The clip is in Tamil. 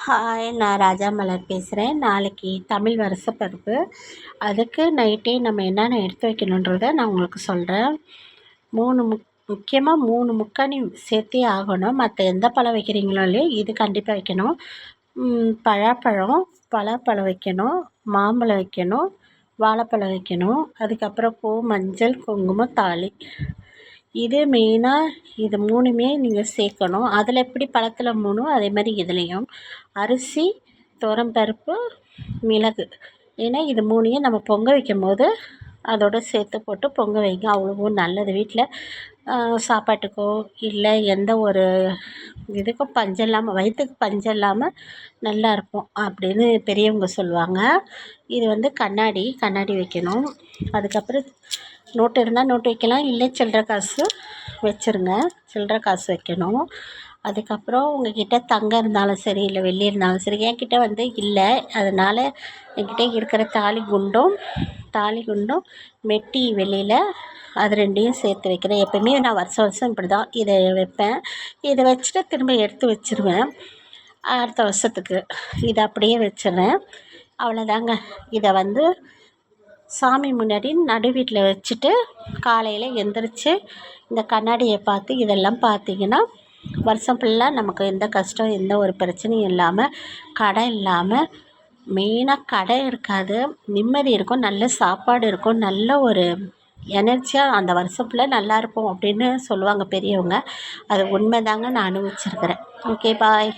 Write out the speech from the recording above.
ஹாய், நான் ராஜா மலர் பேசுகிறேன். நாளைக்கு தமிழ் வருஷப்பிறப்பு. அதுக்கு நைட்டே நம்ம என்னென்ன எடுத்து வைக்கணுன்றத நான் உங்களுக்கு சொல்கிறேன். 3 முக்கியமாக 3 முக்கனி சேர்த்தே ஆகணும். மற்ற எந்த பழம் வைக்கிறீங்களோ இல்லையோ இது கண்டிப்பாக வைக்கணும். பலாப்பழம் வைக்கணும், மாம்பழம் வைக்கணும், வாழைப்பழம் வைக்கணும். அதுக்கப்புறம் பூ, மஞ்சள், குங்குமம், தாலி. இது மெயினாக இது 3மே நீங்கள் சேர்க்கணும். அதில் எப்படி பழத்தில் 3 அதே மாதிரி இதுலேயும் அரிசி, துவரம்பருப்பு, மிளகு. ஏன்னா இது 3யும் நம்ம பொங்க வைக்கும்போது அதோடு சேர்த்து போட்டு பொங்க வைங்க. அவ்வளோ நல்லது. வீட்டில் சாப்பாட்டுக்கோ இல்லை எந்த ஒரு இதுக்கும் பஞ்சம் இல்லாமல், வயிற்றுக்கு பஞ்சம் இல்லாமல் நல்லாயிருக்கும் அப்படின்னு பெரியவங்க சொல்லுவாங்க. இது கண்ணாடி வைக்கணும். அதுக்கப்புறம் நோட்டு இருந்தால் நோட்டு வைக்கலாம், இல்லை சில்லற காசு வச்சுருங்க. சில்லற காசு வைக்கணும். அதுக்கப்புறம் உங்கள்கிட்ட தங்கம் இருந்தாலும் சரி, இல்லை வெள்ளி இருந்தாலும் சரி. என்கிட்ட இல்லை, அதனால் என்கிட்ட இருக்கிற தாலி குண்டும் மெட்டி வெள்ளியில் அது 2யும் சேர்த்து வைக்கிறேன். எப்போயுமே நான் வருஷம் இப்படி தான் இதை வைப்பேன். இதை வச்சுட்டு திரும்ப எடுத்து வச்சுருவேன் அடுத்த வருஷத்துக்கு. இதை அப்படியே வச்சிடுறேன். அவ்வளோதாங்க. இதை சாமி முன்னாடி நடு வீட்டில் வச்சுட்டு காலையில் எந்திரிச்சு இந்த கண்ணாடியை பார்த்து இதெல்லாம் பார்த்திங்கன்னா வருஷம் ஃபுல்லாக நமக்கு எந்த கஷ்டம், எந்த ஒரு பிரச்சனையும் இல்லாமல், கடன் இல்லாமல், மெயினாக கடை இருக்காது, நிம்மதி இருக்கும், நல்ல சாப்பாடு இருக்கும், நல்ல ஒரு எனர்ஜியாக அந்த வருஷம் ஃபுல்லாக நல்லாயிருக்கும் அப்படின்னு சொல்லுவாங்க பெரியவங்க. அது உண்மைதாங்க, நான் அனுபவிச்சிருக்கிறேன். ஓகே, பாய்.